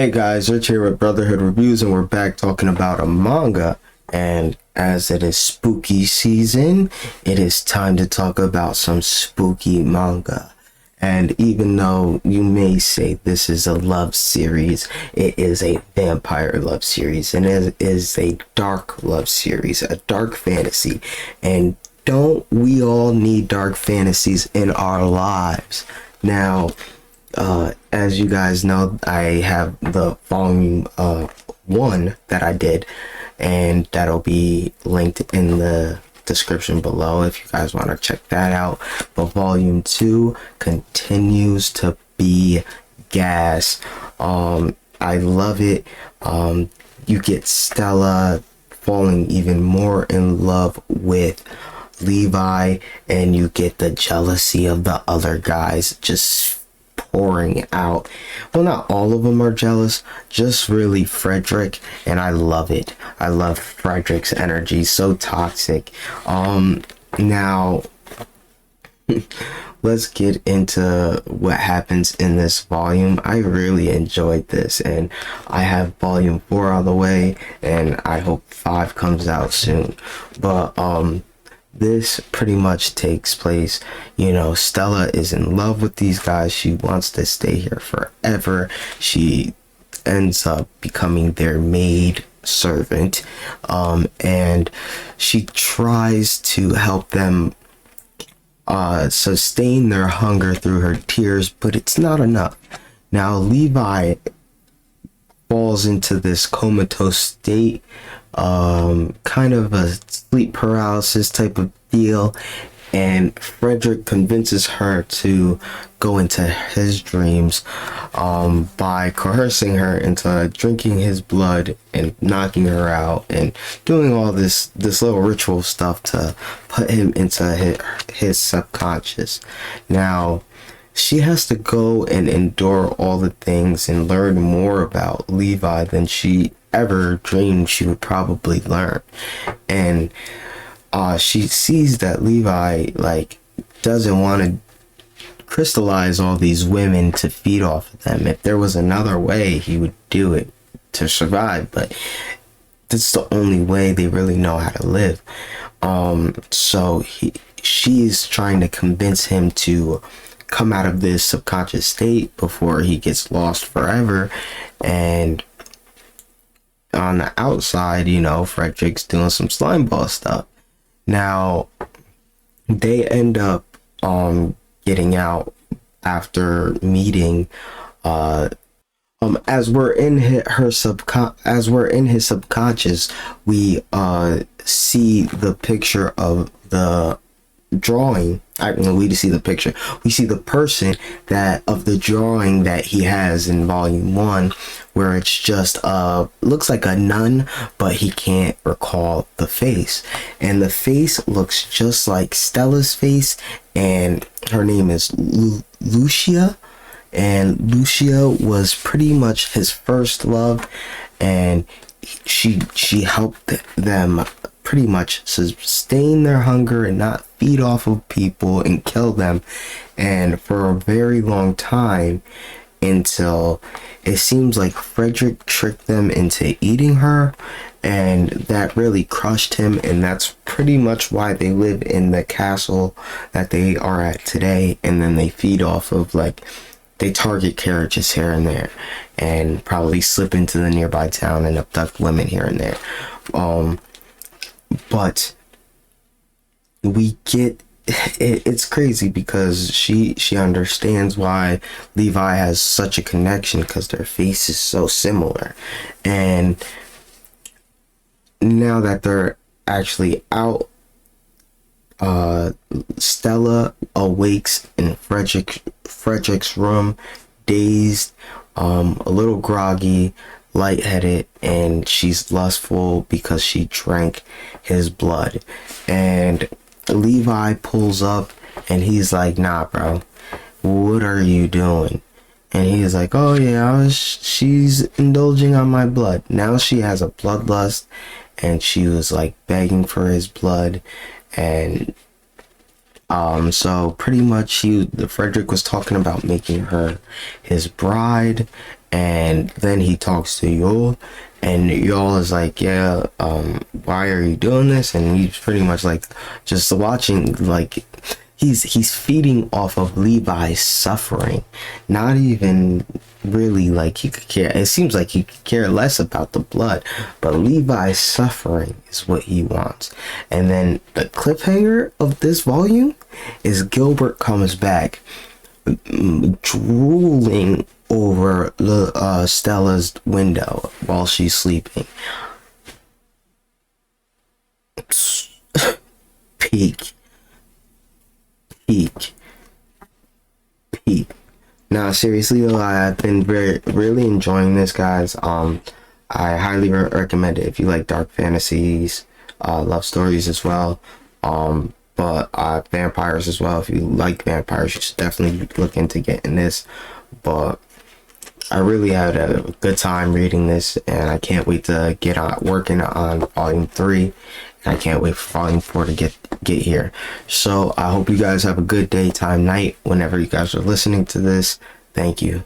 Hey guys, Rich here with Brotherhood Reviews, and we're back talking about a manga. And as it is spooky season, it is time to talk about some spooky manga. And even though you may say this is a love series, it is a vampire love series, and it is a dark love series, a dark fantasy. And don't we all need dark fantasies in our lives? Now, as you guys know, I have the volume 1 that I did, and that'll be linked in the description below if you guys want to check that out. But volume 2 continues to be gas. I love it. You get Stella falling even more in love with Levi, and you get the jealousy of the other guys just pouring out. Well, not all of them are jealous, just really Frederick, and I love it. I love Frederick's energy, so toxic. Now let's get into what happens in this volume. I really enjoyed this, and I have volume 4 out of the way, and I hope 5 comes out soon. But this pretty much takes place, Stella is in love with these guys. She wants to stay here forever. She ends up becoming their maid servant, and she tries to help them sustain their hunger through her tears, but it's not enough. Now Levi falls into this comatose state, kind of a sleep paralysis type of deal, and Frederick convinces her to go into his dreams by coercing her into drinking his blood and knocking her out and doing all this little ritual stuff to put him into his subconscious. Now she has to go and endure all the things and learn more about Levi than she ever dreamed she would probably learn. And she sees that Levi doesn't want to crystallize all these women to feed off of them. If there was another way, he would do it to survive, but that's the only way they really know how to live. So she's trying to convince him to come out of this subconscious state before he gets lost forever. And on the outside, Frederick's doing some slime ball stuff. Now they end up getting out after meeting. As we're in his subconscious, we see the picture of the drawing. We see the picture. We see the person of the drawing that he has in volume 1, where it's just looks like a nun, but he can't recall the face, and the face looks just like Stella's face, and her name is Lucia, and Lucia was pretty much his first love, and she helped them pretty much sustain their hunger and not feed off of people and kill them, and for a very long time, until it seems like Frederick tricked them into eating her, and that really crushed him. And that's pretty much why they live in the castle that they are at today, and then they feed off of they target carriages here and there, and probably slip into the nearby town and abduct women here and there. But we get it's crazy because she understands why Levi has such a connection, because their face is so similar. And now that they're actually out, Stella awakes in Frederick's room, dazed, a little groggy, lightheaded, and she's lustful because she drank his blood. And Levi pulls up, and he's like, "Nah, bro, what are you doing?" And he's like, "Oh yeah, she's indulging on my blood." Now she has a bloodlust, and she was begging for his blood. And so pretty much Frederick was talking about making her his bride, and then he talks to Yul, and Yul is like, yeah, why are you doing this? And he's pretty much like just watching, like he's feeding off of Levi's suffering, not even really like he could care. It seems like he could care less about the blood, but Levi's suffering is what he wants. And then the cliffhanger of this volume is Gilbert comes back drooling over Stella's window while she's sleeping. Peak. Peak. Peak. Now, seriously though, I've been really enjoying this, guys. I highly recommend it if you like dark fantasies, love stories as well. But vampires as well. If you like vampires, you should definitely look into getting this. But I really had a good time reading this, and I can't wait to get on working on volume 3. And I can't wait for volume 4 to get here. So I hope you guys have a good day, time, night, whenever you guys are listening to this. Thank you.